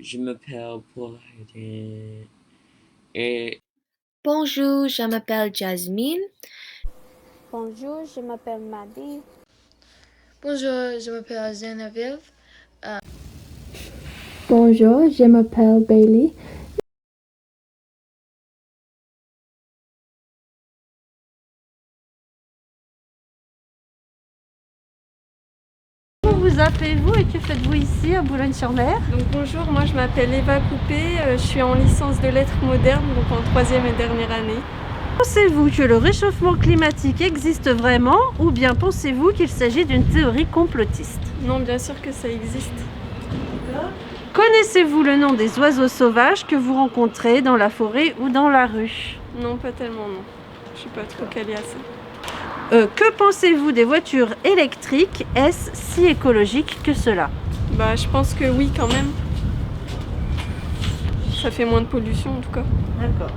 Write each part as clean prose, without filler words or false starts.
Je m'appelle Paul et Bonjour, je m'appelle Jasmine. Bonjour, je m'appelle Madi. Bonjour, je m'appelle Geneviève. Bonjour, je m'appelle Bailey. Comment vous appelez-vous et que faites-vous ici à Boulogne-sur-Mer? Donc bonjour, moi je m'appelle Eva Coupé, je suis en licence de lettres modernes, donc en 3e et dernière année. Pensez-vous que le réchauffement climatique existe vraiment ou bien pensez-vous qu'il s'agit d'une théorie complotiste? Non, bien sûr que ça existe. Connaissez-vous le nom des oiseaux sauvages que vous rencontrez dans la forêt ou dans la rue? Non, pas tellement, non. Je suis pas trop calée à ça. Que pensez-vous des voitures électriques? Est-ce si écologique que cela? Bah je pense que oui quand même. Ça fait moins de pollution en tout cas. D'accord.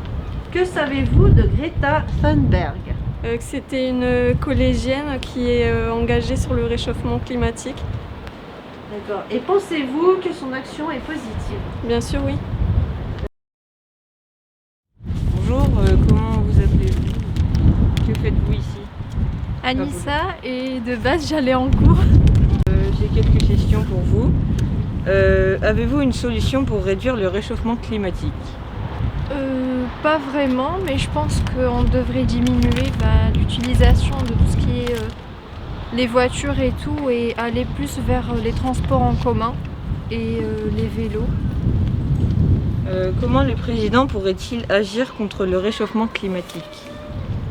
Que savez-vous de Greta Thunberg? Que c'était une collégienne qui est engagée sur le réchauffement climatique. D'accord. Et pensez-vous que son action est positive? Bien sûr, oui. Bonjour, comment vous appelez-vous? Que faites-vous ici? Anissa, et de base j'allais en cours. J'ai quelques questions pour vous. Avez-vous une solution pour réduire le réchauffement climatique? Pas vraiment, mais je pense qu'on devrait diminuer l'utilisation de tout ce qui est les voitures et tout, et aller plus vers les transports en commun et les vélos. Comment le président pourrait-il agir contre le réchauffement climatique?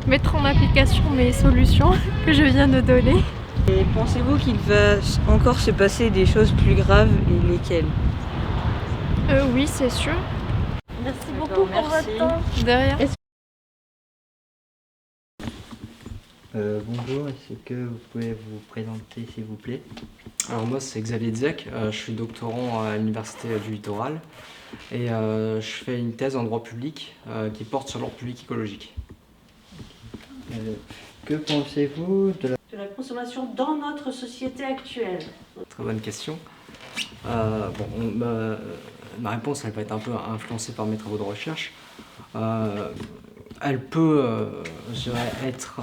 Mettre en application mes solutions que je viens de donner. Et pensez-vous qu'il va encore se passer des choses plus graves et lesquelles? Oui, c'est sûr. Merci beaucoup pour votre temps. Derrière. Bonjour, est-ce que vous pouvez vous présenter s'il vous plaît? Alors moi c'est Xavier Dziak, je suis doctorant à l'Université du Littoral et je fais une thèse en droit public qui porte sur l'ordre public écologique. Que pensez-vous de la consommation dans notre société actuelle? Très bonne question. Ma réponse elle va être un peu influencée par mes travaux de recherche. Elle peut, je dirais, être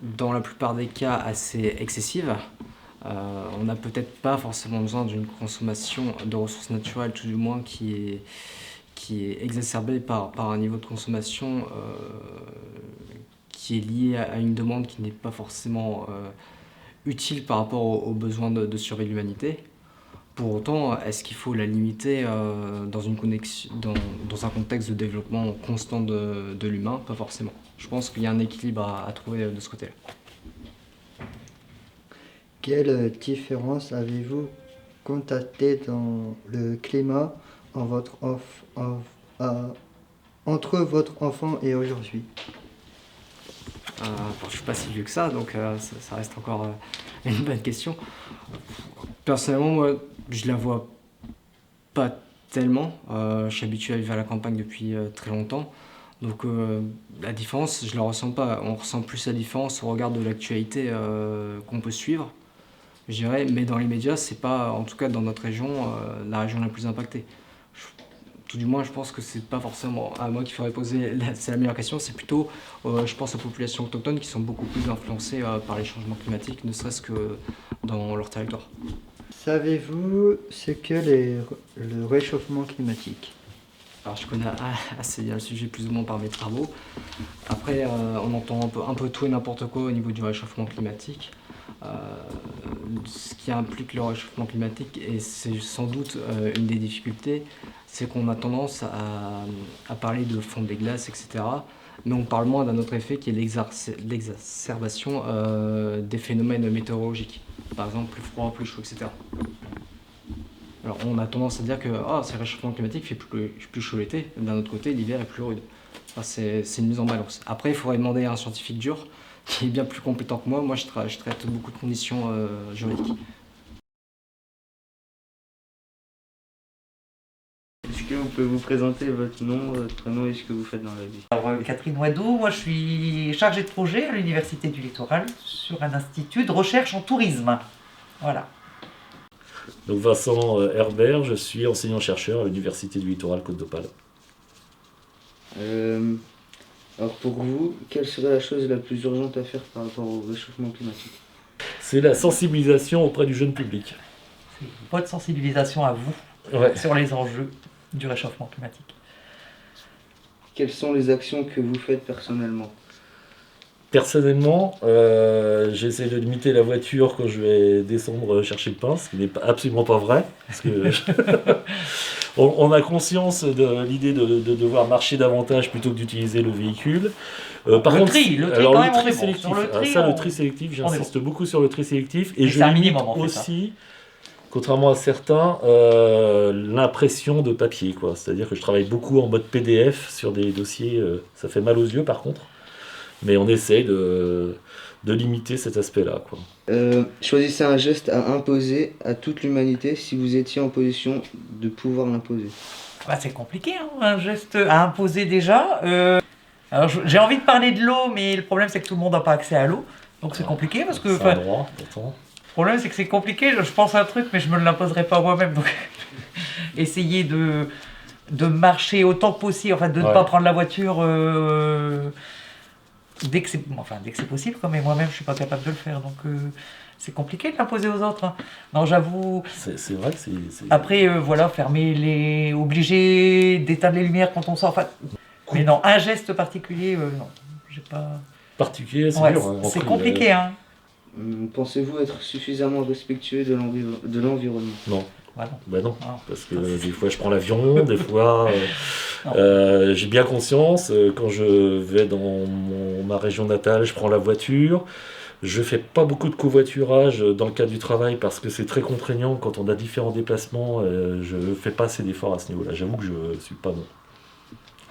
dans la plupart des cas assez excessive. On n'a peut-être pas forcément besoin d'une consommation de ressources naturelles, tout du moins qui est exacerbée par un niveau de consommation qui est lié à une demande qui n'est pas forcément utile par rapport aux besoins de survie de l'humanité. Pour autant, est-ce qu'il faut la limiter dans un contexte de développement constant de l'humain? Pas forcément. Je pense qu'il y a un équilibre à trouver de ce côté-là. Quelle différence avez-vous constatée dans le climat entre votre enfant et aujourd'hui? Je ne suis pas si vieux que ça, donc ça reste encore une bonne question. Personnellement, moi, je la vois pas tellement. Je suis habitué à vivre à la campagne depuis très longtemps. Donc la différence, je la ressens pas. On ressent plus la différence au regard de l'actualité qu'on peut suivre, je dirais. Mais dans les médias, c'est pas, en tout cas dans notre région, la région la plus impactée. Tout du moins, je pense que c'est pas forcément à moi qu'il faudrait poser c'est la meilleure question. C'est plutôt, je pense, aux populations autochtones qui sont beaucoup plus influencées par les changements climatiques, ne serait-ce que dans leur territoire. Savez-vous ce qu'est le réchauffement climatique? Alors je connais assez bien le sujet plus ou moins par mes travaux. Après on entend un peu tout et n'importe quoi au niveau du réchauffement climatique. Ce qui implique le réchauffement climatique, et c'est sans doute une des difficultés, c'est qu'on a tendance à parler de fonte des glaces, etc. Mais on parle moins d'un autre effet qui est l'exacerbation des phénomènes météorologiques. Par exemple plus froid, plus chaud, etc. Alors on a tendance à dire que c'est le réchauffement climatique, il fait plus chaud l'été, d'un autre côté l'hiver est plus rude. Enfin, c'est une mise en balance. Après il faudrait demander à un scientifique dur qui est bien plus compétent que moi. Moi je traite beaucoup de conditions juridiques. Est-ce que vous pouvez vous présenter votre nom, votre prénom et ce que vous faites dans la vie? Alors, Catherine Ouadou, moi je suis chargée de projet à l'Université du Littoral sur un institut de recherche en tourisme. Voilà. Donc Vincent Herbert, je suis enseignant-chercheur à l'Université du Littoral Côte-d'Opale. Alors pour vous, quelle serait la chose la plus urgente à faire par rapport au réchauffement climatique? C'est la sensibilisation auprès du jeune public. C'est votre sensibilisation à vous sur les enjeux du réchauffement climatique. Quelles sont les actions que vous faites personnellement? Personnellement, j'essaie de limiter la voiture quand je vais descendre chercher le pain, ce qui n'est absolument pas vrai. Parce que on a conscience de l'idée de devoir marcher davantage plutôt que d'utiliser le véhicule. Par contre, le tri sélectif, le tri sélectif, j'insiste beaucoup sur le tri sélectif. Et je limite aussi, contrairement à certains, l'impression de papier, quoi. C'est-à-dire que je travaille beaucoup en mode PDF sur des dossiers, ça fait mal aux yeux par contre. Mais on essaye de limiter cet aspect-là, quoi. Choisissez un geste à imposer à toute l'humanité si vous étiez en position de pouvoir l'imposer. Bah, c'est compliqué, hein, un geste à imposer déjà. Alors, j'ai envie de parler de l'eau, mais le problème c'est que tout le monde n'a pas accès à l'eau. Donc c'est compliqué parce que... C'est un droit, pourtant. Le problème c'est que c'est compliqué, je pense à un truc mais je me l'imposerai pas moi-même. Donc essayer de marcher autant que possible, enfin de ne pas prendre la voiture... Dès que c'est possible, quoi, mais moi-même je suis pas capable de le faire, donc c'est compliqué de l'imposer aux autres. Hein. Non, j'avoue. C'est vrai que c'est. Après, voilà, obliger d'éteindre les lumières quand on sort. Enfin, mais non, un geste particulier, non, j'ai pas. Particulier, c'est dur. Hein, c'est compliqué, hein. Pensez-vous être suffisamment respectueux de l'environnement? Non. Bah non. Bah non, parce que des fois je prends l'avion, des fois j'ai bien conscience, quand je vais dans ma région natale, je prends la voiture. Je fais pas beaucoup de covoiturage dans le cadre du travail parce que c'est très contraignant quand on a différents déplacements. Je fais pas assez d'efforts à ce niveau-là. J'avoue que je suis pas bon.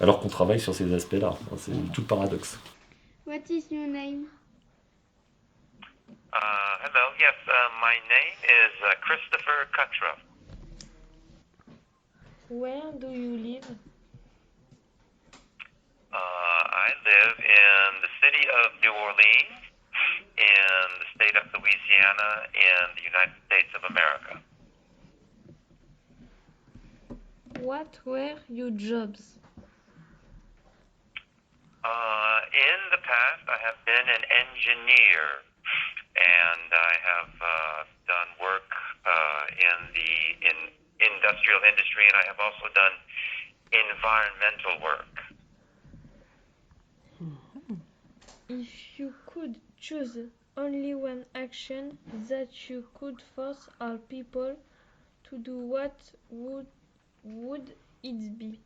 Alors qu'on travaille sur ces aspects-là. C'est tout le paradoxe. What is your name? Hello, yes, my name is Christopher Cutruff. Where do you live? I live in the city of New Orleans, in the state of Louisiana, in the United States of America. What were your jobs? In the past, I have been an engineer, and I have done work in the industrial industry, and I have also done environmental work. If you could choose only one action that you could force all people to do, what would it be?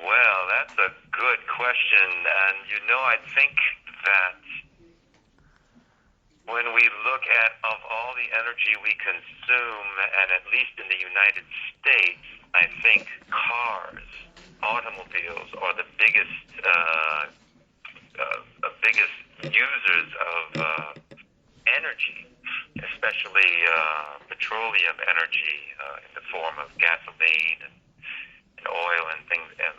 Well, that's a good question, and I think that when we look at of all the energy we consume, and at least in the United States, I think cars, automobiles are the biggest users of energy, especially petroleum energy in the form of gasoline and oil and things and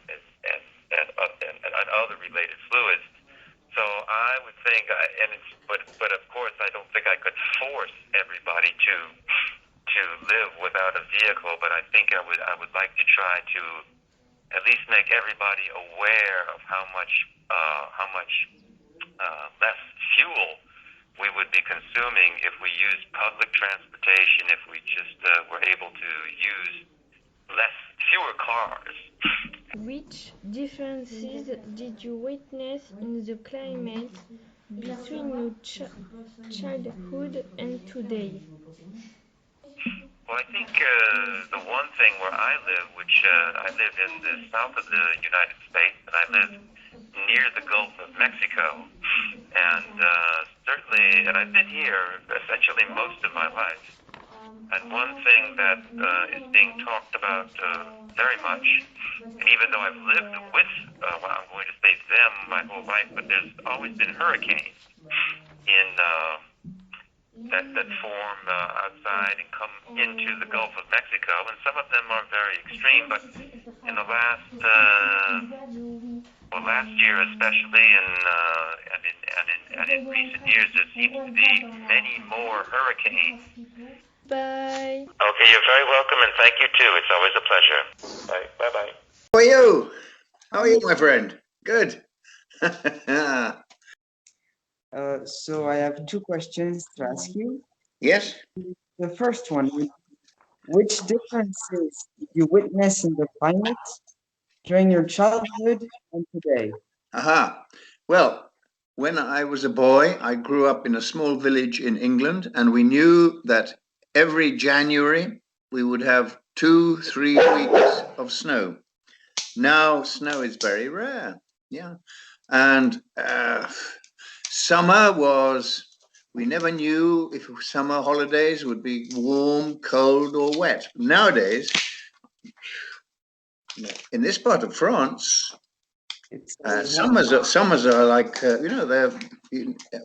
other related fluids. So I would think, but of course I don't think I could force everybody to live without a vehicle. But I think I would like to try to at least make everybody aware of how much less fuel we would be consuming if we used public transportation. If we just were able to use fewer cars. Which differences did you witness in the climate between your childhood and today? Well, I think the one thing where I live, which I live in the south of the United States, and I live near the Gulf of Mexico, and certainly, and I've been here essentially most of my life. And one thing that is being talked about very much, and even though I've lived with, I'm going to say them my whole life, but there's always been hurricanes in that form outside and come into the Gulf of Mexico, and some of them are very extreme. But in the last year especially, and and in recent years there seems to be many more hurricanes. Bye. Okay, you're very welcome, and thank you too. It's always a pleasure. Bye. Bye-bye. How are you? How are you, my friend? Good. So I have two questions to ask you. Yes? The first one, which differences did you witness in the climate during your childhood and today? Aha. Well, when I was a boy, I grew up in a small village in England, and we knew that every January we would have 2-3 weeks of snow. Now snow is very rare. Yeah. And summer was, we never knew if summer holidays would be warm, cold, or wet. Nowadays, in this part of France, summers are like, they're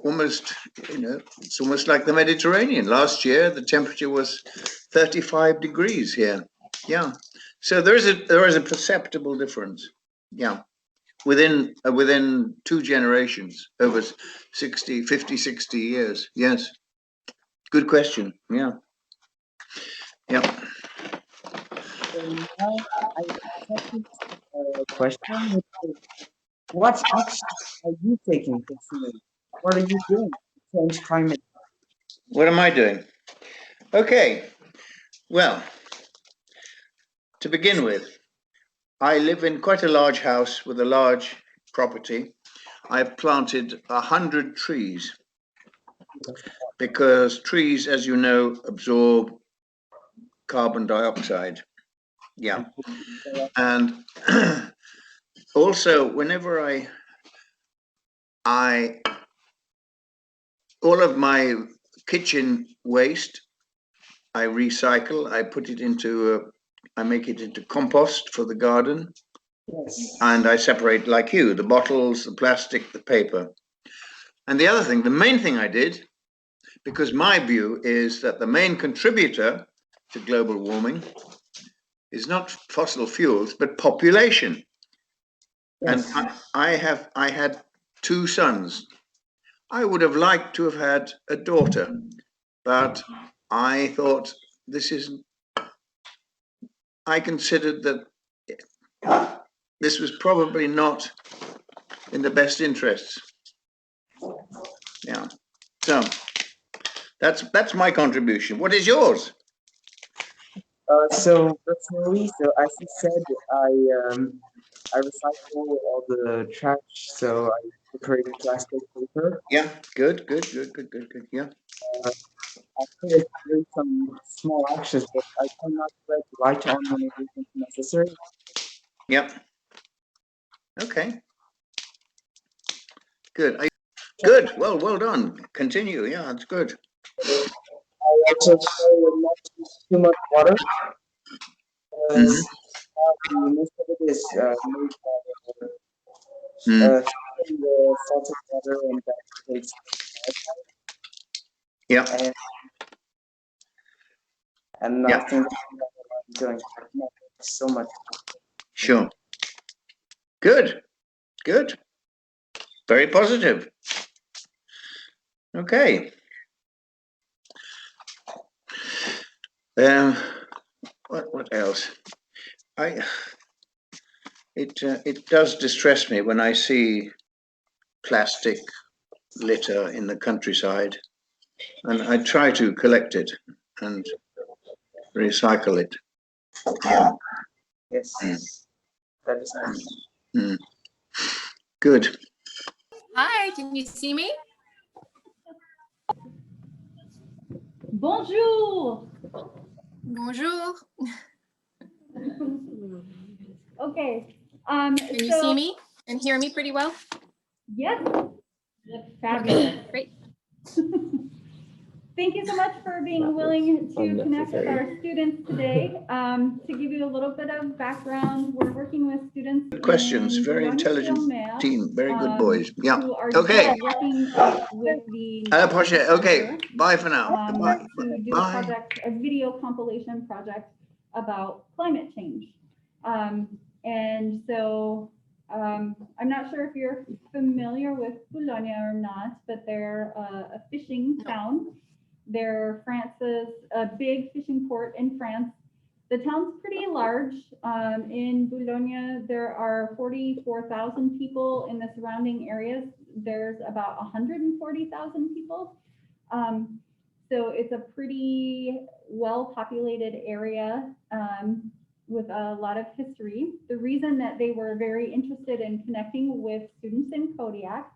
almost, it's almost like the Mediterranean. Last year, the temperature was 35 degrees here. Yeah. So there is a perceptible difference. Yeah. Within 2 generations, over 50, 60 years. Yes. Good question. Yeah. Yeah. So now I have a second question, which is, what action are you taking personally? What are you doing to change climate? What am I doing? Okay. Well, to begin with, I live in quite a large house with a large property. I've planted 100 trees because trees, as you know, absorb carbon dioxide. Yeah. And also, whenever all of my kitchen waste, I recycle, I put it into I make it into compost for the garden. Yes. And I separate, like you, the bottles, the plastic, the paper. And the other thing, the main thing I did, because my view is that the main contributor to global warming is not fossil fuels, but population. Yes. And I had 2 sons. I would have liked to have had a daughter, but I thought I considered that this was probably not in the best interests. Yeah. So that's my contribution. What is yours? So personally, as you said, I recycle all the trash, so I separate plastic paper. Yeah, good. Yeah. I could do some small actions, but I cannot spread light on when it isn't necessary. Yep. Okay. Good. Good. Well done. Continue. Yeah, that's good. I also try not to use too much water. Most of it is made by the salted water and that takes. Yeah. And I think I'm doing so much. Sure. Good. Very positive. Okay. What else? It does distress me when I see plastic litter in the countryside, and I try to collect it and recycle it. Yeah. Yes. That is nice. Good. Hi, can you see me? Bonjour. Bonjour. Okay. Can you see me and hear me pretty well? Yes. Fabulous. Great. Thank you so much for being willing to connect with our students today. To give you a little bit of background, we're working with students. Good questions. Very intelligent team. Very good boys. Yeah. Okay. Working with the okay. Bye for now. Bye. To do a project, a video compilation project about climate change. And so I'm not sure if you're familiar with Boulogne or not, but they're a fishing town. They're France's a big fishing port in France. The town's pretty large. In Boulogne, there are 44,000 people. In the surrounding areas, there's about 140,000 people. So it's a pretty well-populated area with a lot of history. The reason that they were very interested in connecting with students in Kodiak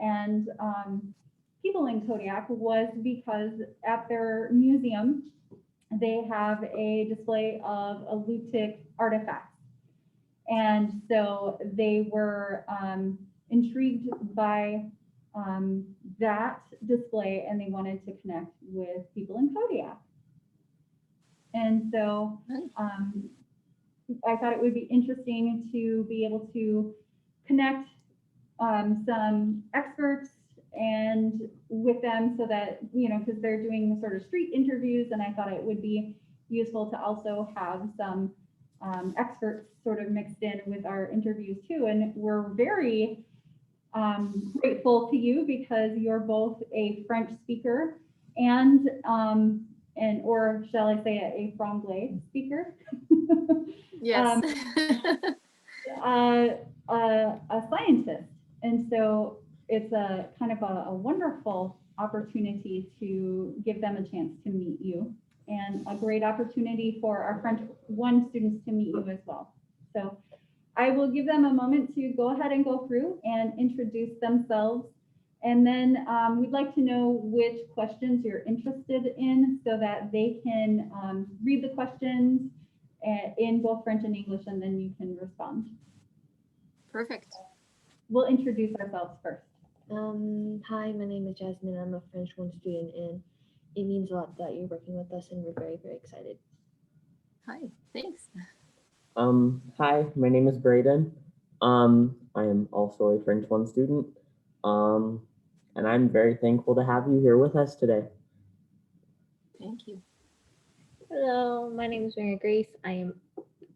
and people in Kodiak was because at their museum, they have a display of Aleutic artifacts. And so they were intrigued by that display, and they wanted to connect with people in Kodiak. And so I thought it would be interesting to be able to connect some experts and with them so that, you know, because they're doing sort of street interviews, and I thought it would be useful to also have some experts sort of mixed in with our interviews too. And we're very grateful to you because you're both a French speaker and or shall I say a franglais speaker? Yes. A scientist. And so it's a kind of a wonderful opportunity to give them a chance to meet you, and a great opportunity for our French 1 students to meet you as well. So I will give them a moment to go ahead and go through and introduce themselves. And then we'd like to know which questions you're interested in so that they can read the questions in both French and English, and then you can respond. Perfect. We'll introduce ourselves first. Hi, my name is Jasmine. I'm a French 1 student, and it means a lot that you're working with us, and we're very, very excited. Hi, thanks. Hi, my name is Braden. I am also a French 1 student, and I'm very thankful to have you here with us today. Thank you. Hello, my name is Mary Grace. I am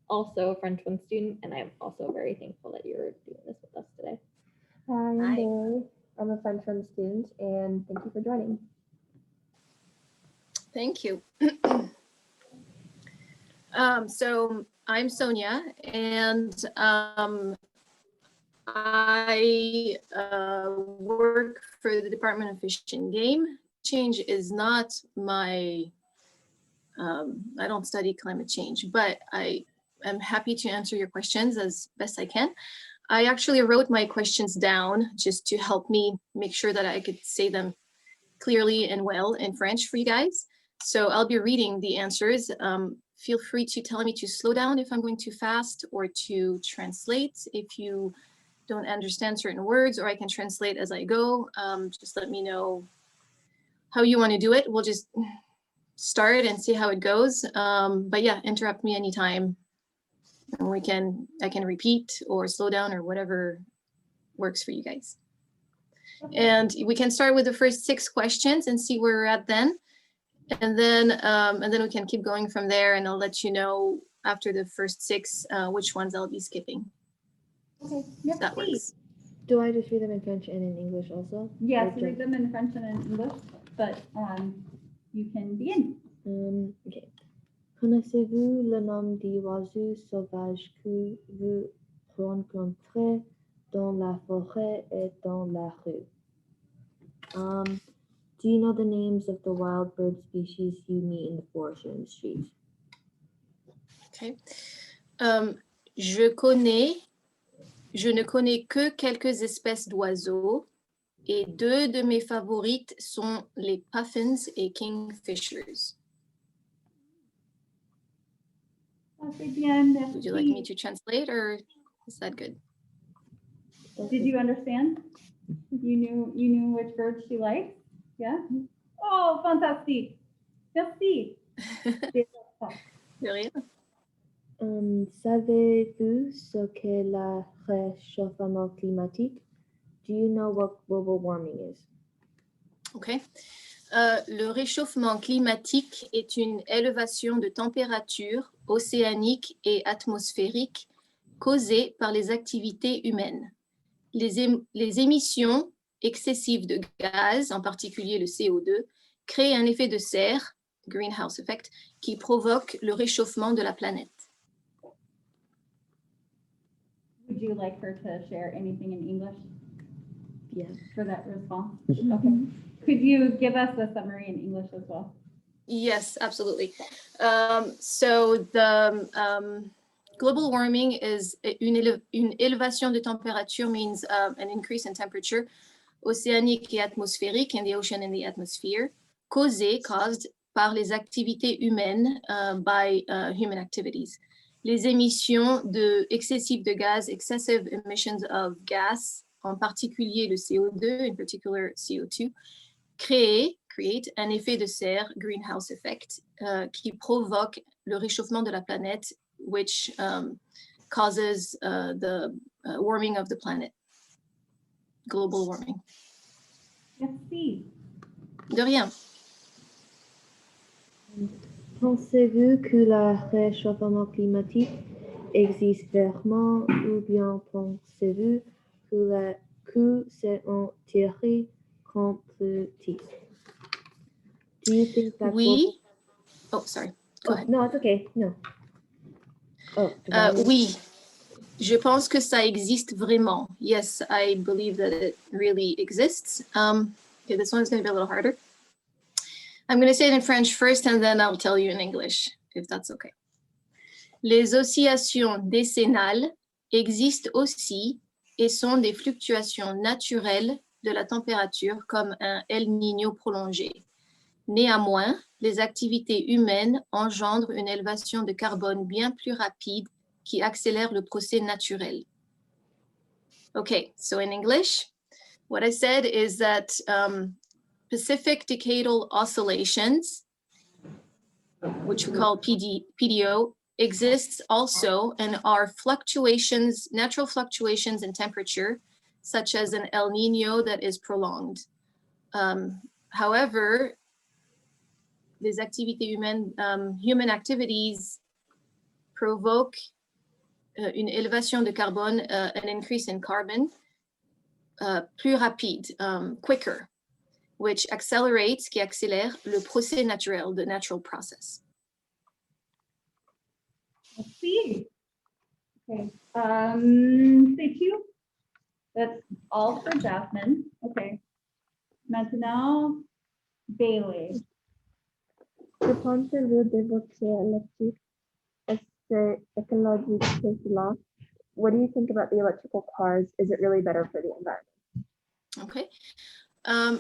also a French 1 student, and I'm also very thankful that you're doing this with us today. Hi, I'm Bailey. I'm a French 1 student, and thank you for joining. Thank you. So I'm Sonia, and I work for the Department of Fish and Game. Change is not my, I don't study climate change, but I am happy to answer your questions as best I can. I actually wrote my questions down just to help me make sure that I could say them clearly and well in French for you guys. So I'll be reading the answers. Feel free to tell me to slow down if I'm going too fast, or to translate if you don't understand certain words, or I can translate as I go. Just let me know how you want to do it. We'll just start and see how it goes. But yeah, interrupt me anytime. And I can repeat or slow down or whatever works for you guys. And we can start with the first 6 questions and see where we're at then. And then we can keep going from there, and I'll let you know after the first 6 which ones I'll be skipping. Okay, if that works. Do I just read them in French and in English also? Yes, read them in French and in English, but you can begin. Okay. Connaissez-vous le nom des oiseaux sauvages que vous rencontrez dans la forêt et dans la rue? Do you know the names of the wild bird species you meet in the forest or in the streets? Okay. Je ne connais que quelques espèces d'oiseaux, et 2 de mes favorites sont les puffins et kingfishers. Would you like me to translate, or is that good? Did you understand? You knew which birds she likes? Yeah? Oh, fantastique. Merci. De rien. Savez-vous ce qu'est le réchauffement climatique? Do you know what global warming is? Okay. Le réchauffement climatique est une élévation de température océanique et atmosphérique causées par les activités humaines. Les émissions excessives de gaz, en particulier le CO2, créent un effet de serre, greenhouse effect, qui provoque le réchauffement de la planète. Would you like her to share anything in English? Yes. For that response? Okay. Could you give us a summary in English as well? Yes, absolutely. So the global warming is une élévation de température means an increase in temperature océanique et atmosphérique in the ocean and the atmosphere, caused par les activités humaines, by human activities. Les émissions excessives de gaz, excessive emissions of gas, en particulier le CO2, in particular CO2, create un effet de serre, greenhouse effect, qui provoque le réchauffement de la planète, which causes the warming of the planet, global warming. Merci. De rien. Pensez-vous que le réchauffement climatique existe vraiment ou bien pensez-vous que c'est une théorie complotiste? Do you think that Oui. Oh, sorry. Go ahead. No, it's okay. No. Oui. Je pense que ça existe vraiment. Yes, I believe that it really exists. Okay, this one's going to be a little harder. I'm going to say it in French first, and then I'll tell you in English, if that's okay. Les oscillations décennales existent aussi et sont des fluctuations naturelles de la température comme un El Niño prolongé. Néanmoins, les activités humaines engendrent une élévation de carbone bien plus rapide qui accélère le procès naturel. Okay, so in English, what I said is that Pacific decadal oscillations, which we call PDO, exists also and are fluctuations, natural fluctuations in temperature, such as an El Niño that is prolonged. However, les activités humaines, human activities provoke une élévation de carbone, an increase in carbon, plus rapide, quicker, which accelerates, qui accélère le procès naturel, the natural process. Merci. Okay. Thank you. That's all for Jasmine. Okay. Maintenant, Bailey. Que pensez-vous de votre électrique? Est-ce écologique que cela? What do you think about the electrical cars? Is it really better for the environment? Okay.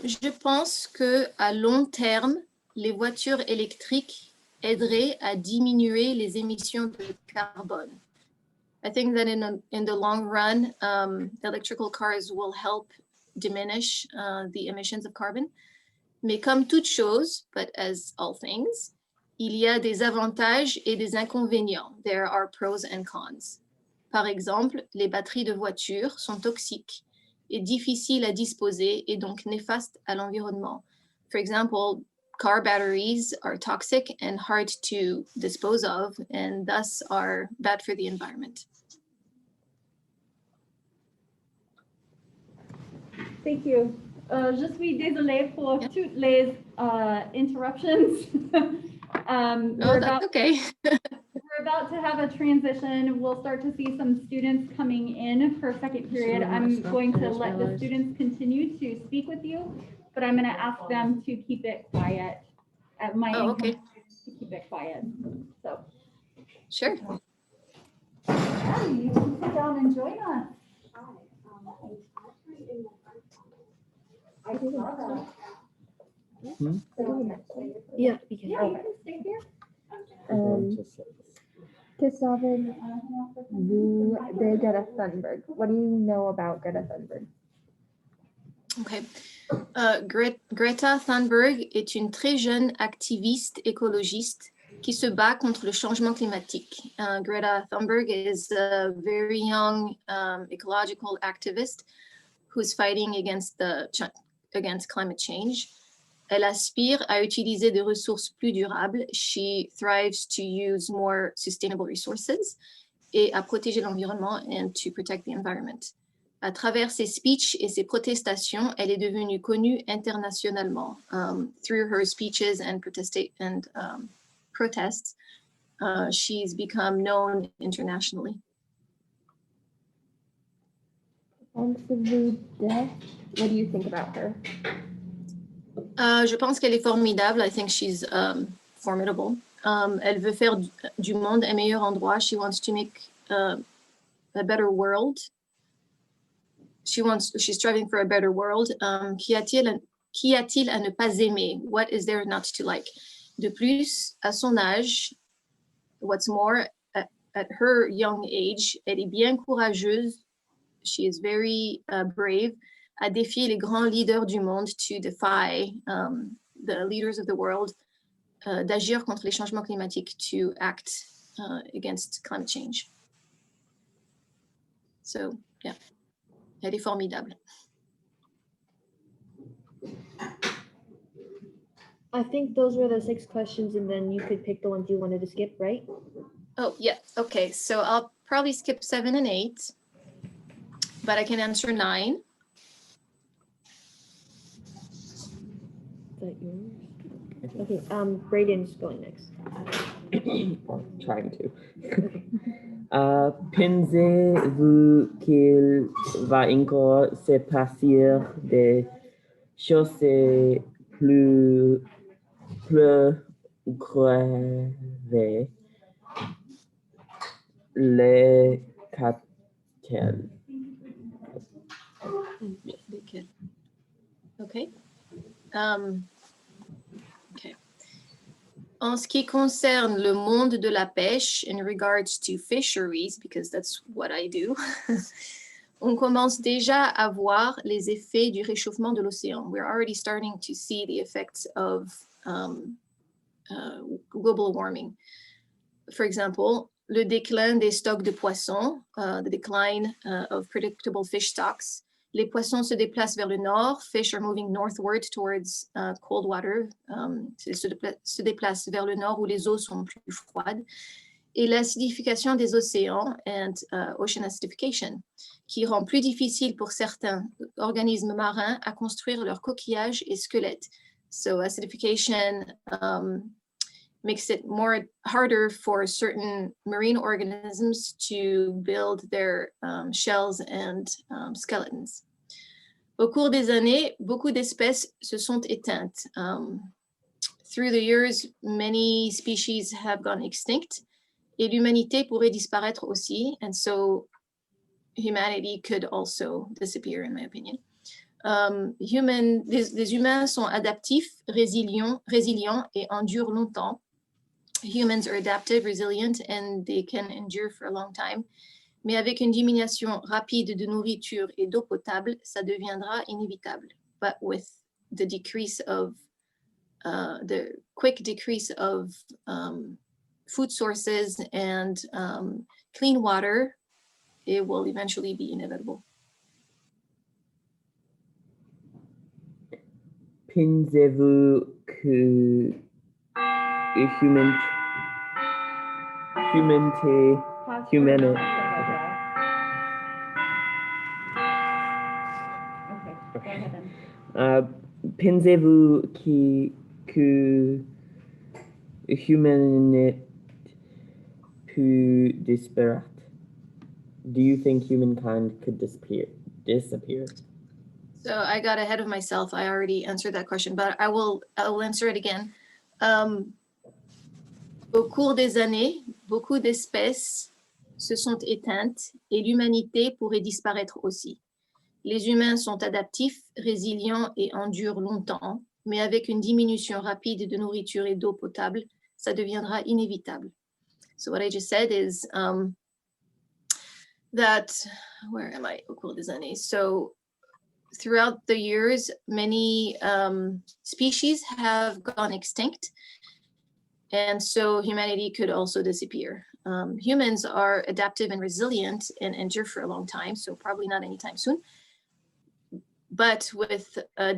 Je pense que à long terme, les voitures électriques aideraient à diminuer les émissions de carbone. I think that in the long run, electrical cars will help diminish the emissions of carbon. Mais comme toute chose, but as all things, il y a des avantages et des inconvénients. There are pros and cons. Par exemple, les batteries de voitures sont toxiques et difficiles à disposer et donc néfastes à l'environnement. For example, car batteries are toxic and hard to dispose of and thus are bad for the environment. Thank you. Je suis désolée pour toutes les interruptions. That's okay. We're about to have a transition. We'll start to see some students coming in for second period. I'm going to let the students continue to speak with you, but I'm going to ask them to keep it quiet. Okay. To keep it quiet. So. Sure. Yeah, you can sit down and join us. Yeah. You can stay here. Que savez-vous de Greta Thunberg? What do you know about Greta Thunberg? Okay. Greta Thunberg est une très jeune activiste écologiste qui se bat contre le changement climatique. Greta Thunberg is a very young ecological activist who's fighting against climate change. Elle aspire à utiliser des ressources plus durables. She thrives to use more sustainable resources. et à protéger l'environnement and to protect the environment. À travers ses speeches et ses protestations, elle est devenue connue internationalement. Through her speeches and protests, she's become known internationally. Pensez-vous d'elle? What do you think about her? Je pense qu'elle est formidable. I think she's formidable. Elle veut faire du monde un meilleur endroit. She wants to make a better world. She's striving for a better world. Qu'y a-t-il à ne pas aimer? What is there not to like? De plus, à son âge, what's more, at her young age, elle est bien courageuse. She is very brave à défier les grands leaders du monde, to defy the leaders of the world, d'agir contre les changements climatiques, to act against climate change. So, yeah, elle est formidable. I think those were the 6 questions, and then you could pick the ones you wanted to skip, right? Oh, yeah, okay, so I'll probably skip 7 and 8, but I can answer 9. Is that yours? Okay, Braden's going next. Or trying to. Pensez-vous qu'il va encore se passer des choses plus graves lesquelles? Okay. Okay. En ce qui concerne le monde de la pêche, in regards to fisheries, because that's what I do, on commence déjà à voir les effets du réchauffement de l'océan. We're already starting to see the effects of global warming. For example, le déclin des stocks de poissons, the decline of predictable fish stocks. Les poissons se déplacent vers le nord. Fish are moving northward towards cold water. Se déplacent vers le nord où les eaux sont plus froides. Et l'acidification des océans and ocean acidification, qui rend plus difficile pour certains organismes marins à construire leurs coquillages et squelettes. So acidification makes it harder for certain marine organisms to build their shells and skeletons. Au cours des années, beaucoup d'espèces se sont éteintes. Through the years, many species have gone extinct, et l'humanité pourrait disparaître aussi, and so humanity could also disappear, in my opinion. Les humains sont adaptifs, résilients et endurent longtemps. Humans are adaptive, resilient, and they can endure for a long time. Mais avec une diminution rapide de nourriture et d'eau potable, ça deviendra inévitable. But with the decrease of the quick decrease of food sources and clean water, it will eventually be inevitable. Pensez-vous que pensez-vous que humanité peut disparaître? Do you think humankind could disappear? So I got ahead of myself. I already answered that question, but I will answer it again. Au cours des années, beaucoup d'espèces se sont éteintes et l'humanité pourrait disparaître aussi. Les humains sont adaptifs, résilients et endurent longtemps, mais avec une diminution rapide de nourriture et d'eau potable, ça deviendra inévitable. So what I just said is that, where am I? Au cours des années. So throughout the years, many species have gone extinct, and so humanity could also disappear. Humans are adaptive and resilient and endure for a long time, so probably not anytime soon. but with a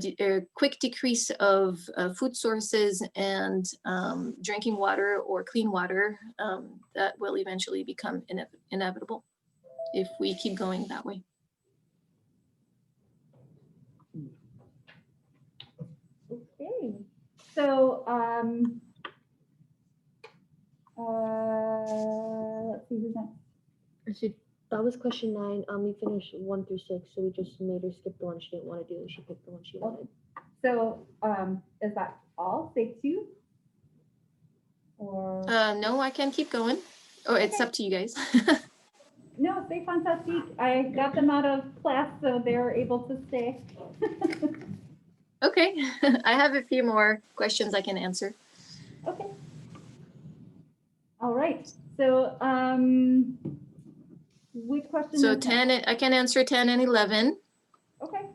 quick decrease of food sources and drinking water or clean water, that will eventually become inevitable if we keep going that way. Okay, so let's see who's next. That was question 9. We finished 1 through 6, so we just made her skip the one she didn't want to do. She picked the one she wanted. So is that all? Say 2? Or No, I can keep going. Oh, it's up to you guys. no, c'est fantastique. I got them out of class, so they're able to stay. Okay, I have a few more questions I can answer. Okay. All right. So which question? So is 10, next? I can answer 10 and 11. Okay.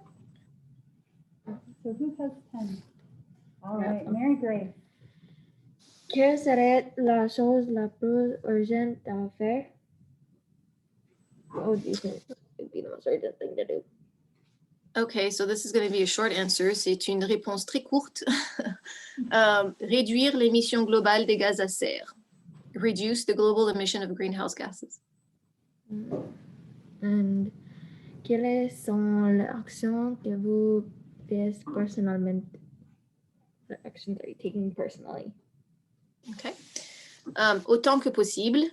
So who has 10? All right, Mary Grace. Quelle serait la chose la plus urgente à faire? What would you think would be the most urgent thing to do? Okay, so this is going to be a short answer. C'est une réponse très courte. Réduire l'émission globale des gaz à serre. Reduce the global emission of greenhouse gases. And quelles sont les actions que vous faites personnellement? The actions are you taking personally? Okay. Autant que possible,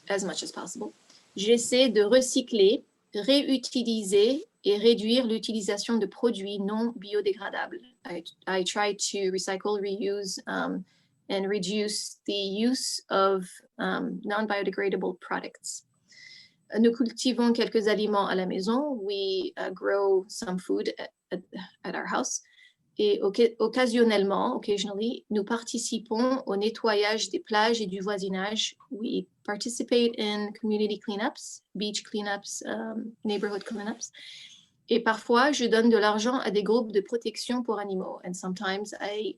as much as possible, j'essaie de recycler, réutiliser et réduire l'utilisation de produits non biodégradables. I try to recycle, reuse, and reduce the use of non-biodegradable products. Nous cultivons quelques aliments à la maison. We grow some food at our house. Et occasionally, nous participons au nettoyage des plages et du voisinage. We participate in community cleanups, beach cleanups, neighborhood cleanups. Et parfois, je donne de l'argent à des groupes de protection pour animaux. And sometimes I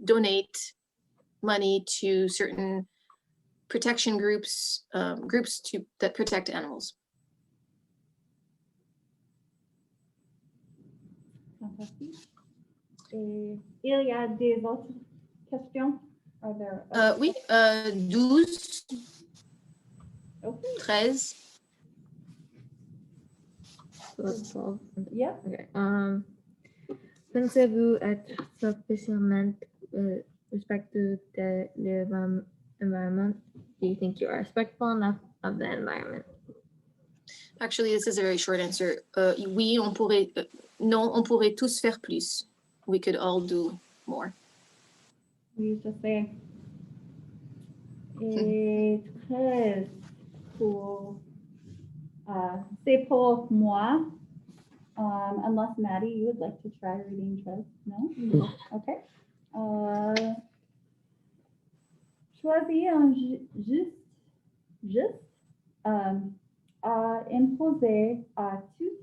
donate money to certain protection groups, that protect animals. Fantastique. Et il y a des autres questions? Are there Oui, 12, okay. 13. So that's 12. Yeah. Okay. Pensez-vous être suffisamment respectful de l'environment? Do you think you are respectful enough of the environment? Actually, this is a very short answer. Oui, on pourrait, non, on pourrait tous faire plus. We could all do more. Oui, je sais. Et 13 pour, c'est pour moi. Unless Maddie, you would like to try reading 13? No? Okay. Choisir un juste à imposer à toute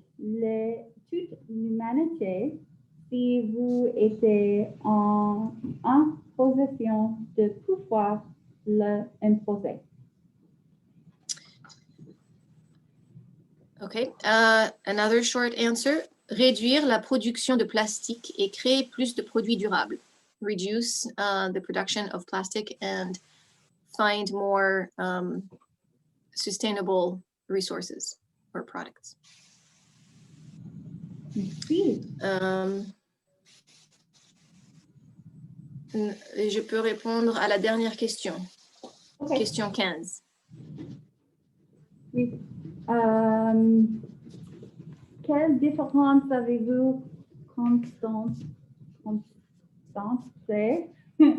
l'humanité si vous étiez en position de pouvoir l'imposer. Okay. Another short answer. Réduire la production de plastique et créer plus de produits durables. Reduce the production of plastic and find more sustainable resources or products. Je peux répondre à la dernière question. Okay. Question 15. Oui. Quelle différence avez-vous constatée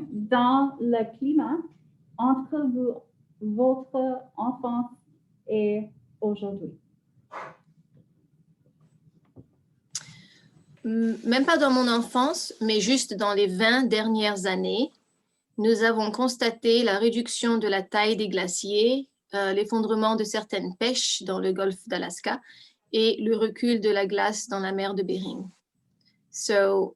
dans le climat entre votre enfance et aujourd'hui? Même pas dans mon enfance, mais juste dans les 20 dernières années, nous avons constaté la réduction de la taille des glaciers, l'effondrement de certaines pêches dans le golfe d'Alaska et le recul de la glace dans la mer de Bering. So,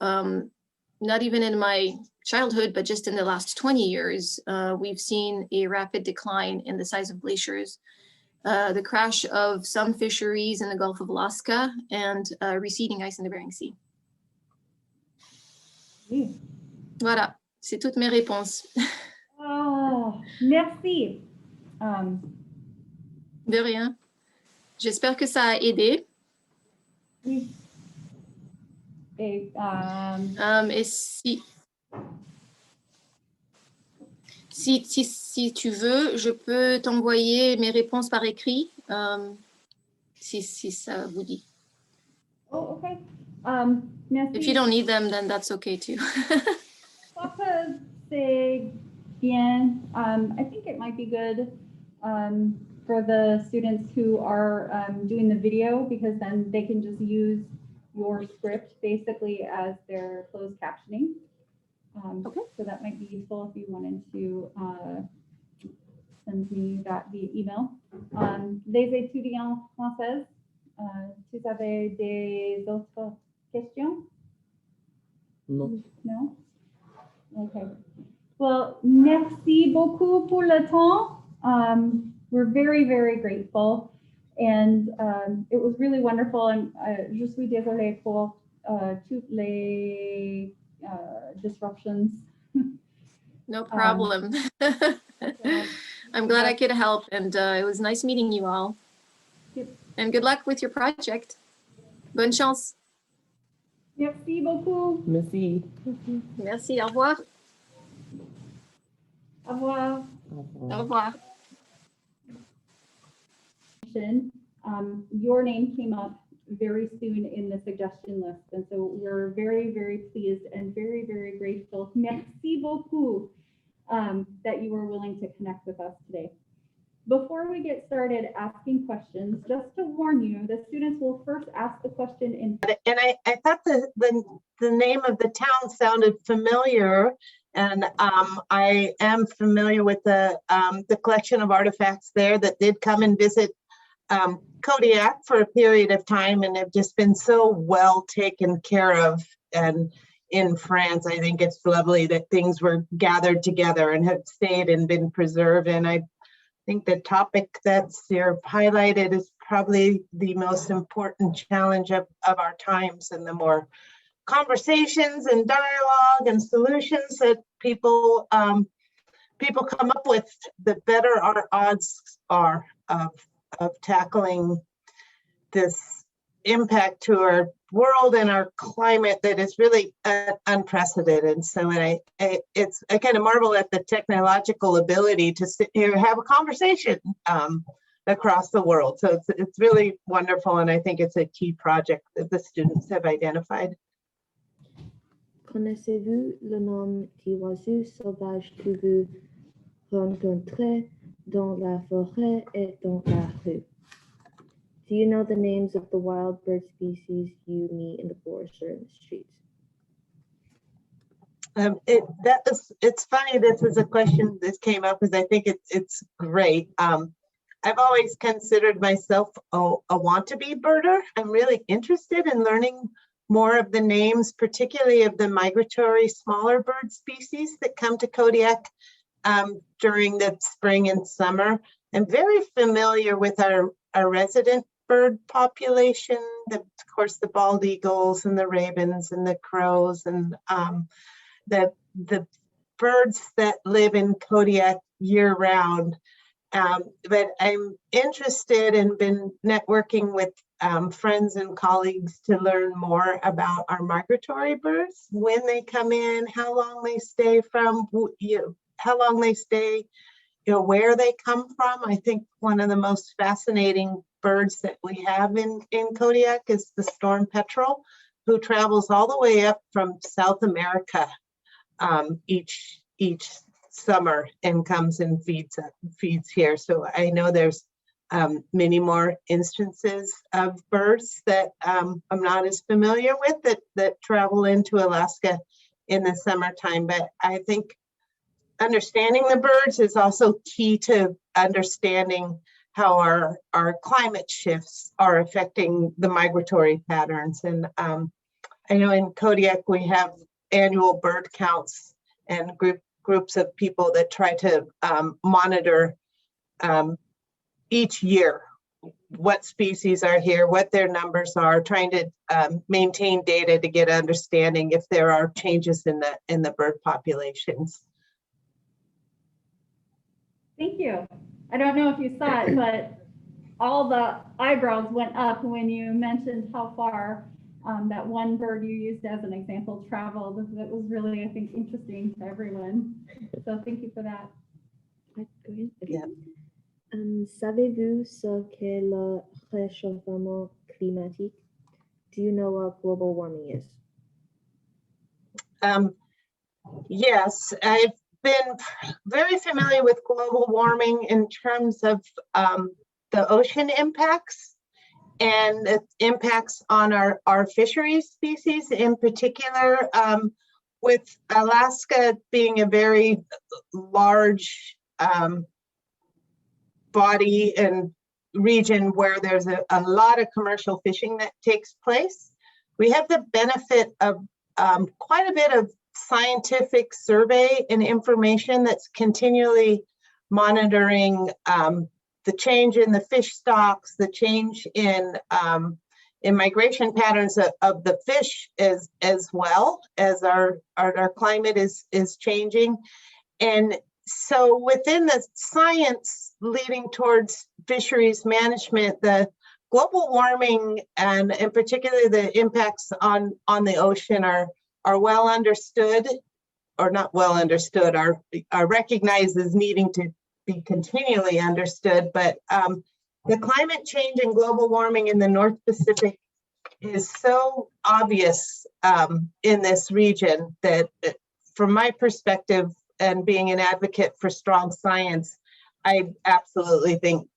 not even in my childhood, but just in the last 20 years, we've seen a rapid decline in the size of glaciers the crash of some fisheries in the Gulf of Alaska, and receding ice in the Bering Sea. Oui. Voilà, c'est toutes mes réponses. Oh, merci. De rien. J'espère que ça a aidé. Oui. Et, Et si tu veux, je peux t'envoyer mes réponses par écrit, si ça vous dit. Oh, okay. Merci. If you don't need them, then that's okay too. Papa, c'est bien. I think it might be good for the students who are doing the video, because then they can just use your script basically as their closed captioning. Okay. So that might be useful if you wanted to send me that via email. Les étudiants français, tu avais des autres questions? No. No? Okay. Well, merci beaucoup pour le temps. We're very, very grateful. And it was really wonderful. And je suis désolée pour toutes les disruptions. No problem. I'm glad I could help, and it was nice meeting you all. Yep. And good luck with your project. Bonne chance. Merci beaucoup. Merci. Merci, au revoir. Au revoir. Au revoir. Your name came up very soon in the suggestion list, and so we're very, very pleased and very, very grateful. Merci beaucoup that you were willing to connect with us today. Before we get started asking questions, just to warn you, the students will first ask the question in. And I thought the name of the town sounded familiar, and I am familiar with the collection of artifacts there that did come and visit Kodiak for a period of time, and have just been so well taken care of. And in France, I think it's lovely that things were gathered together and have stayed and been preserved. And I think the topic that's here highlighted is probably the most important challenge of our times, and the more conversations and dialogue and solutions that people come up with, the better our odds are of tackling this impact to our world and our climate that is really unprecedented. So I kind of marvel at the technological ability to sit here and have a conversation across the world. So it's really wonderful, and I think it's a key project that the students have identified. Connaissez-vous le nom des oiseaux sauvages que vous rencontrez dans la forêt et dans la rue? Do you know the names of the wild bird species you meet in the forest or in the streets? It's funny. This is a question that came up because I think it's great. I've always considered myself a want-to-be birder. I'm really interested in learning more of the names, particularly of the migratory smaller bird species that come to Kodiak during the spring and summer. I'm very familiar with our resident bird population, of course, the bald eagles and the ravens and the crows, and the birds that live in Kodiak year round. But I'm interested and been networking with friends and colleagues to learn more about our migratory birds, when they come in, how long they stay where they come from. I think one of the most fascinating birds that we have in Kodiak is the storm petrel, who travels all the way up from South America each summer and comes and feeds here. So I know there's many more instances of birds that I'm not as familiar with that travel into Alaska in the summertime. But I think understanding the birds is also key to understanding how our climate shifts are affecting the migratory patterns. And I know in Kodiak we have annual bird counts and groups of people that try to monitor each year what species are here, what their numbers are, trying to maintain data to get understanding if there are changes in the bird populations. Thank you. I don't know if you saw it, but all the eyebrows went up when you mentioned how far that one bird you used as an example traveled. That was really, I think, interesting to everyone. So thank you for that. Yeah. Savez-vous ce qu'est le réchauffement climatique? Do you know what global warming is? Yes, I've been very familiar with global warming in terms of the ocean impacts and the impacts on our fisheries species in particular, with Alaska being a very large body and region where there's a lot of commercial fishing that takes place. We have the benefit of quite a bit of scientific survey and information that's continually monitoring the change in the fish stocks, the change in migration patterns of the fish as well as our climate is changing. And so within the science leading towards fisheries management, the global warming and in particular the impacts on the ocean are well understood, or not well understood, are recognized as needing to be continually understood. But the climate change and global warming in the North Pacific is so obvious in this region that from my perspective and being an advocate for strong science, I absolutely think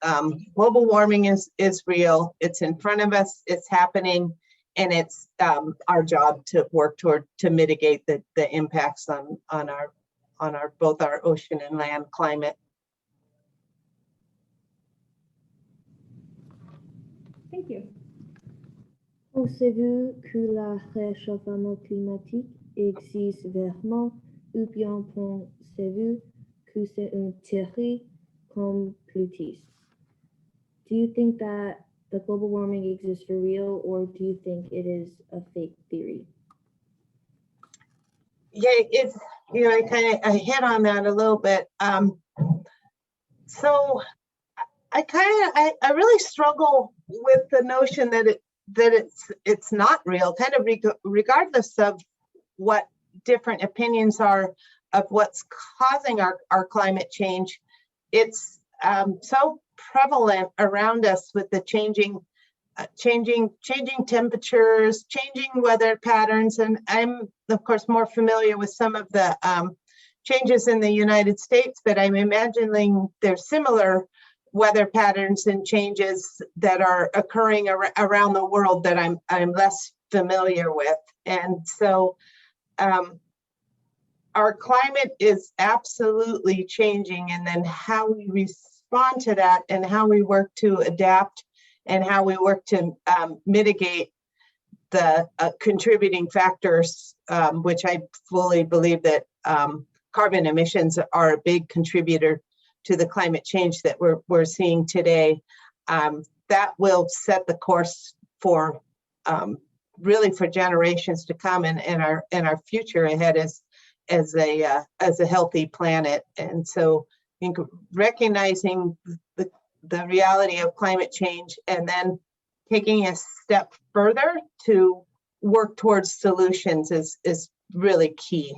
global warming is real. It's in front of us, it's happening, and it's our job to work to mitigate the impacts on our both our ocean and land climate. Thank you. Pensez-vous que le réchauffement climatique existe vraiment, ou bien pensez-vous que c'est une théorie complotiste? Do you think that the global warming exists for real, or do you think it is a fake theory? Yeah, it's, you know, I hit on that a little bit. So I really struggle with the notion that it's not real, kind of regardless of what different opinions are of what's causing our climate change. It's so prevalent around us with the changing temperatures, changing weather patterns, and I'm of course more familiar with some of the changes in the United States, but I'm imagining there's similar weather patterns and changes that are occurring around the world that I'm less familiar with. And so our climate is absolutely changing, and then how we respond to that and how we work to adapt and how we work to mitigate the contributing factors, which I fully believe that carbon emissions are a big contributor to the climate change that we're seeing today. That will set the course for really for generations to come and our future ahead as a healthy planet. And so I think recognizing the reality of climate change and then taking a step further to work towards solutions is really key.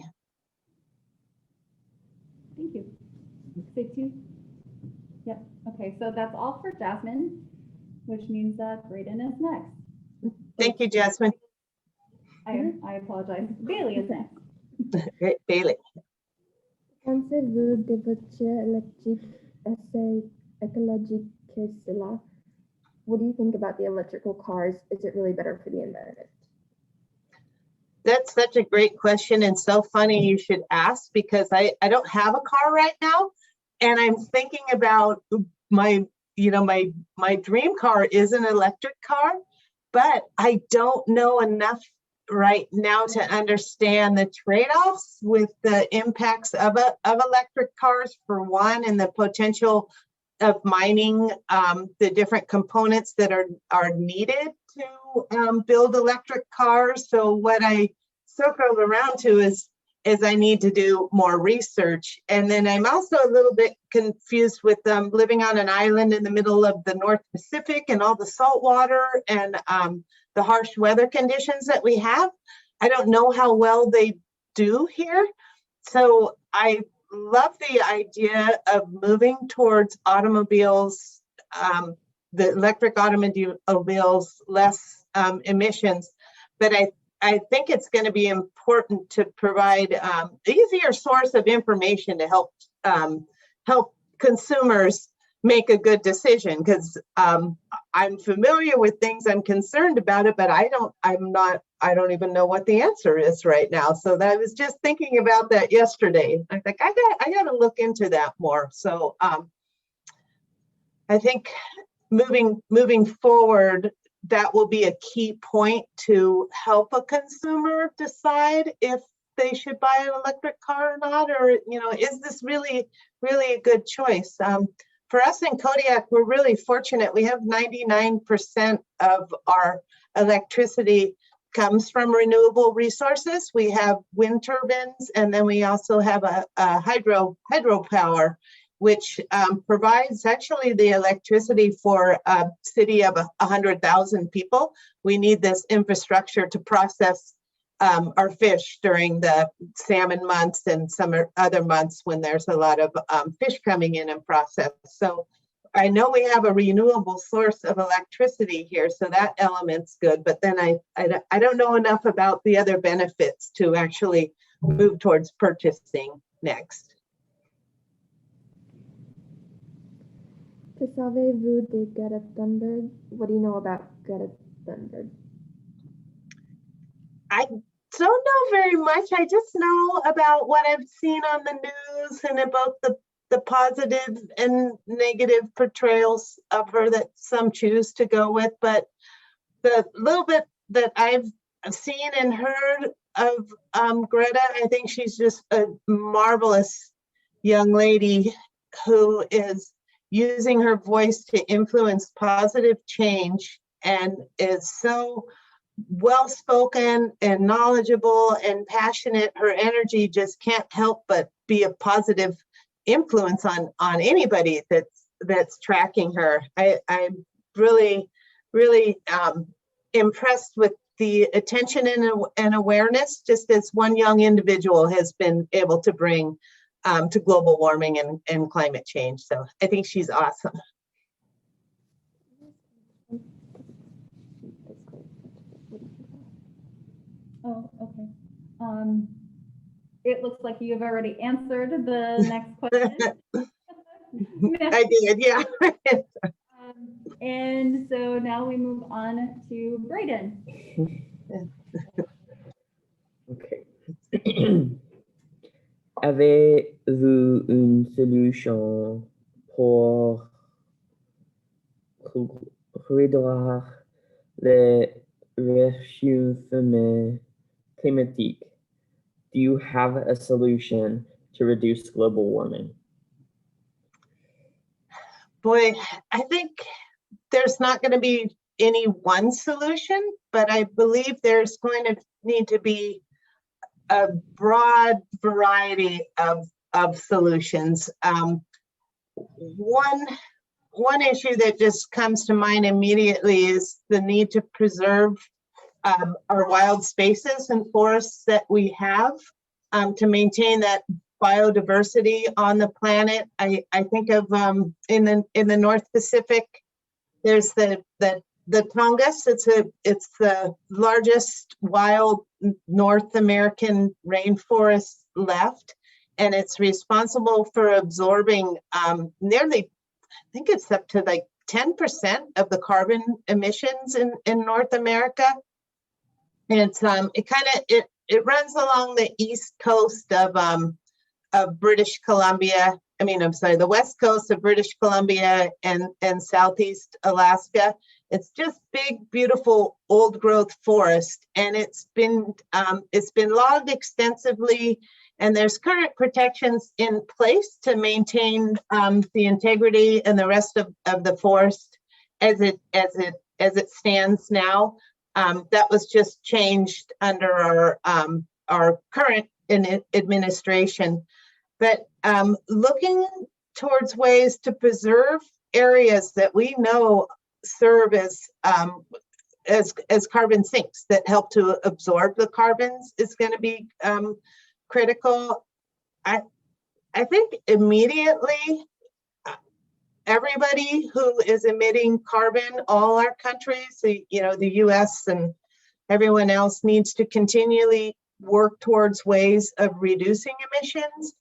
Thank you. Say two. Yep. Okay, so that's all for Jasmine, which means that Braden is next. Thank you, Jasmine. I apologize. Bailey is next. Great, Bailey. Pensez-vous de votre écologique que cela? What do you think about the electrical cars? Is it really better for the environment? That's such a great question, and so funny you should ask, because I don't have a car right now, and I'm thinking about my dream car is an electric car, but I don't know enough right now to understand the trade-offs with the impacts of electric cars, for one, and the potential mining the different components that are needed to build electric cars. So what I circled around to is I need to do more research. And then I'm also a little bit confused with living on an island in the middle of the North Pacific and all the salt water and the harsh weather conditions that we have. I don't know how well they do here. So I love the idea of moving towards automobiles, the electric automobiles, less emissions. But I think it's going to be important to provide easier source of information to help consumers make a good decision, because I'm familiar with things, I'm concerned about it, but I don't even know what the answer is right now. So I was just thinking about that yesterday. I think I got to look into that more. So I think moving forward, that will be a key point to help a consumer decide if they should buy an electric car or not, or is this really a good choice? For us in Kodiak, we're really fortunate. We have 99% of our electricity comes from renewable resources. We have wind turbines, and then we also have a hydropower, which provides actually the electricity for a city of 100,000 people. We need this infrastructure to process our fish during the salmon months and some other months when there's a lot of fish coming in and processed. So I know we have a renewable source of electricity here, so that element's good. But then I don't know enough about the other benefits to actually move towards purchasing next. Que savez-vous de Greta Thunberg? What do you know about Greta Thunberg? I don't know very much. I just know about what I've seen on the news and about the positive and negative portrayals of her that some choose to go with. But the little bit that I've seen and heard of Greta, I think she's just a marvelous young lady who is using her voice to influence positive change and is so well-spoken and knowledgeable and passionate. Her energy just can't help but be a positive influence on anybody that's tracking her. I'm really impressed with the attention and awareness, just as one young individual has been able to bring to global warming and climate change. So I think she's awesome. Oh, okay. It looks like you've already answered the next question. I did, yeah. And so now we move on to Braden. Okay. Avez-vous une solution pour réduire le réchauffement climatique? Do you have a solution to reduce global warming? Boy, I think there's not going to be any one solution, but I believe there's going to need to be a broad variety of solutions. One issue that just comes to mind immediately is the need to preserve our wild spaces and forests that we have to maintain that biodiversity on the planet. I think of in the North Pacific, there's the Tongass. It's the largest wild North American rainforest left, and it's responsible for absorbing nearly, I think it's up to like 10% of the carbon emissions in North America. And it runs along the east coast of British Columbia. The west coast of British Columbia and southeast Alaska. It's just big, beautiful old growth forest, and it's been logged extensively And there's current protections in place to maintain the integrity and the rest of the forest as it stands now. That was just changed under our current administration. But looking towards ways to preserve areas that we know serve as carbon sinks that help to absorb the carbons is going to be critical. I think immediately everybody who is emitting carbon, all our countries, the US and everyone else, needs to continually work towards ways of reducing emissions.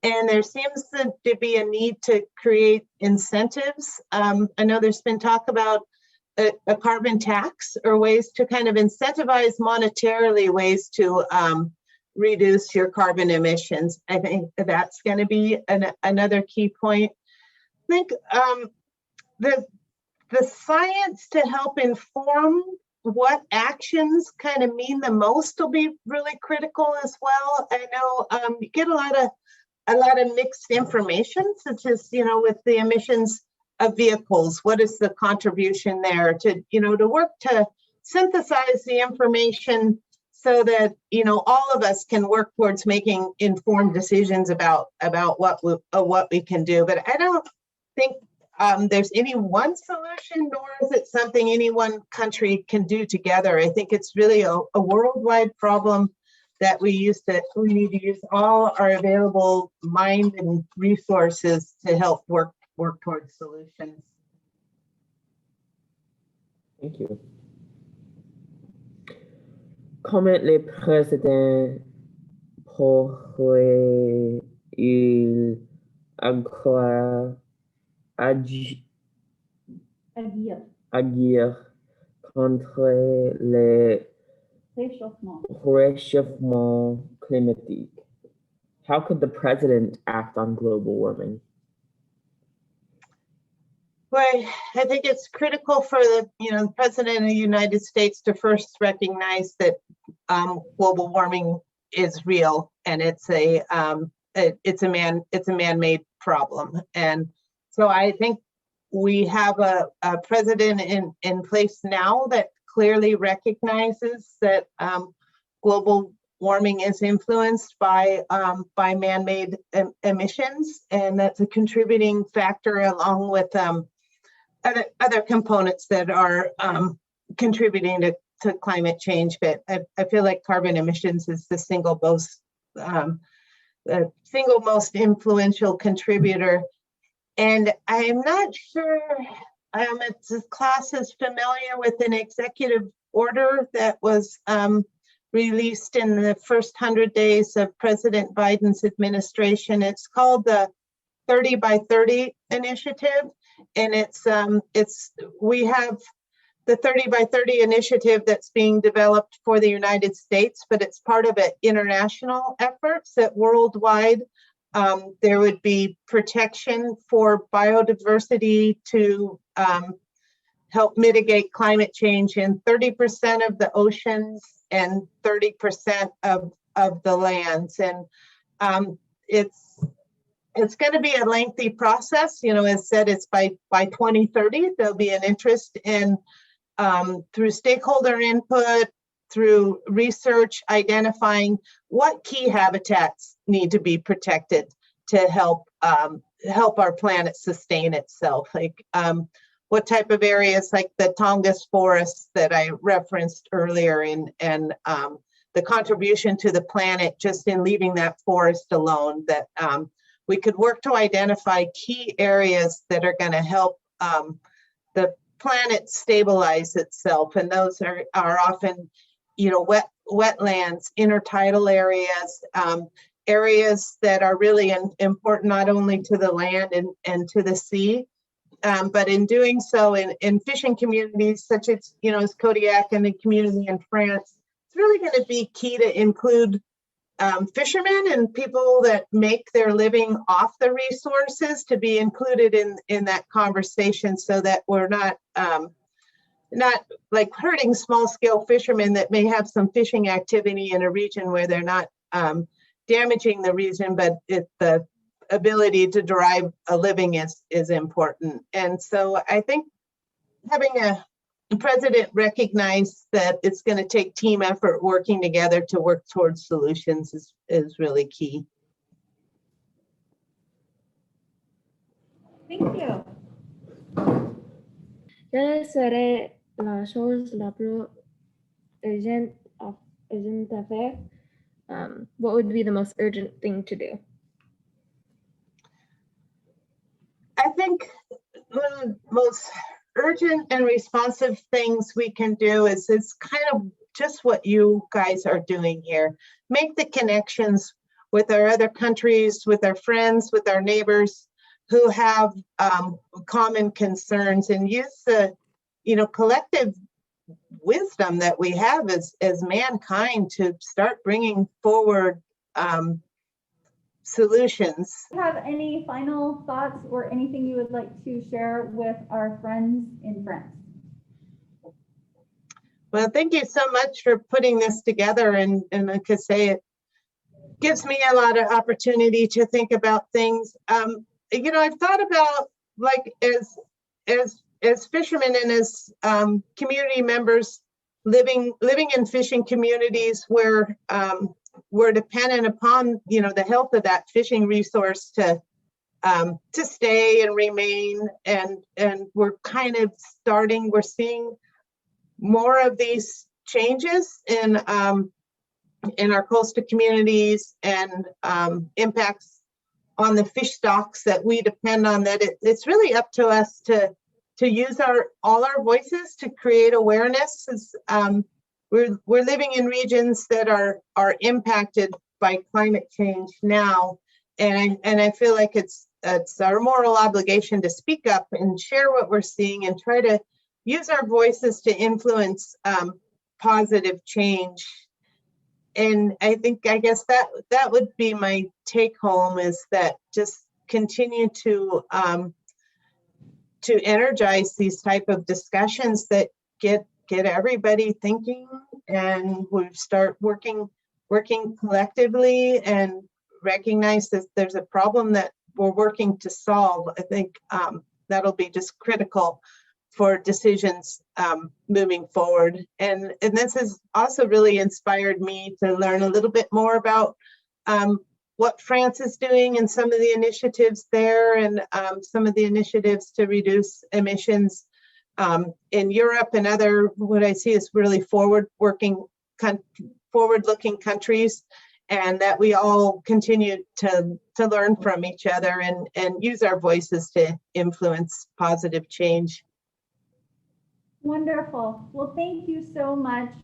And there seems to be a need to create incentives. I know there's been talk about a carbon tax or ways to kind of incentivize monetarily ways to reduce your carbon emissions. I think that's going to be another key point. I think the science to help inform what actions kind of mean the most will be really critical as well. I know you get a lot of mixed information, such as, with the emissions of vehicles, what is the contribution there to work to synthesize the information so that, all of us can work towards making informed decisions about what we can do. But I don't think there's any one solution, nor is it something any one country can do together. I think it's really a worldwide problem that we need to use all our available mind and resources to help work towards solutions. Thank you. Comment les présidents pourraient-ils encore agir contre le réchauffement climatique? How could the president act on global warming? Well, I think it's critical for the president of the United States to first recognize that global warming is real, and it's a man-made problem. And so I think we have a president in place now that clearly recognizes that global warming is influenced by man-made emissions, and that's a contributing factor along with other components that are contributing to climate change. But I feel like carbon emissions is the single most influential contributor. And I'm not sure this class is familiar with an executive order that was released in the first 100 days of President Biden's administration. It's called the 30 by 30 initiative. And we have the 30 by 30 initiative that's being developed for the United States, but it's part of an international efforts that worldwide there would be protection for biodiversity to help mitigate climate change in 30% of the oceans and 30% of the lands. And it's going to be a lengthy process. As said, it's by 2030. There'll be an interest in through stakeholder input, through research, identifying what key habitats need to be protected to help our planet sustain itself. Like what type of areas, like the Tongass forests that I referenced earlier, and the contribution to the planet just in leaving that forest alone, that we could work to identify key areas that are going to help the planet stabilize itself. And those are often, wetlands, intertidal areas, areas that are really important not only to the land and to the sea, but in doing so in fishing communities such as, as Kodiak and the community in France. It's really going to be key to include fishermen and people that make their living off the resources to be included in that conversation, so that we're not like hurting small scale fishermen that may have some fishing activity in a region where they're not damaging the region, but the ability to derive a living is important. And so I think having a president recognize that it's going to take team effort working together to work towards solutions is really key. Thank you. Quelle serait la chose la plus urgente à faire? What would be the most urgent thing to do? I think one of the most urgent and responsive things we can do is kind of just what you guys are doing here. Make the connections with our other countries, with our friends, with our neighbors who have common concerns, and use the collective wisdom that we have as mankind to start bringing forward solutions. Do you have any final thoughts or anything you would like to share with our friends in France? Well, thank you so much for putting this together, and like I say, it gives me a lot of opportunity to think about things. I've thought about, like, as fishermen and as community members living in fishing communities where we're dependent upon the health of that fishing resource to stay and remain, and we're kind of we're seeing more of these changes in our coastal communities and impacts on the fish stocks that we depend on. That it's really up to us to use all our voices to create awareness. We're living in regions that are impacted by climate change now, and I feel like it's our moral obligation to speak up and share what we're seeing and try to use our voices to influence positive change. And I guess that would be my take home, is that just continue to energize these type of discussions that get everybody thinking, and we start working collectively and recognize that there's a problem that we're working to solve. I think that'll be just critical for decisions moving forward. And this has also really inspired me to learn a little bit more about what France is doing and some of the initiatives there, and some of the initiatives to reduce emissions in Europe and other, what I see is really forward-looking countries, and that we all continue to learn from each other and use our voices to influence positive change. Wonderful. Well, thank you so much.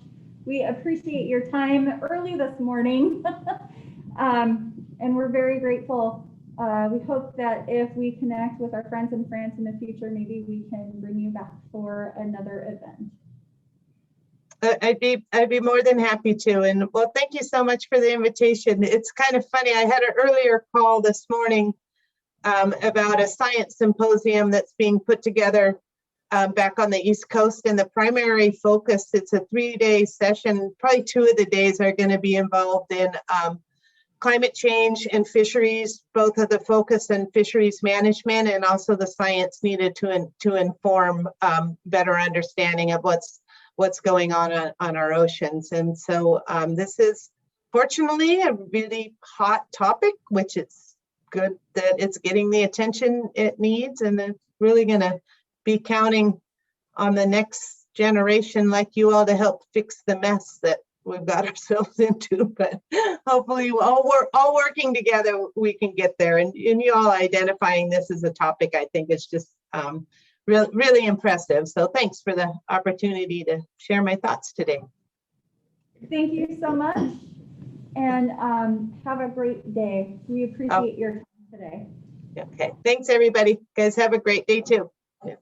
We appreciate your time early this morning. And we're very grateful. We hope that if we connect with our friends in France in the future, maybe we can bring you back for another event. I'd be more than happy to. And well, thank you so much for the invitation. It's kind of funny. I had an earlier call this morning about a science symposium that's being put together back on the East Coast, and the primary focus, it's a 3-day session. Probably 2 of the days are going to be involved in climate change and fisheries, both of the focus and fisheries management, and also the science needed to inform better understanding of what's going on our oceans. And so this is fortunately a really hot topic, which it's good that it's getting the attention it needs, and it's really going to be counting on the next generation like you all to help fix the mess that we've got ourselves into. But hopefully all working together, we can get there. And you all identifying this as a topic, I think is just really impressive. So thanks for the opportunity to share my thoughts today. Thank you so much, and have a great day. We appreciate your time today. Okay, thanks everybody. Guys, have a great day too. Yeah.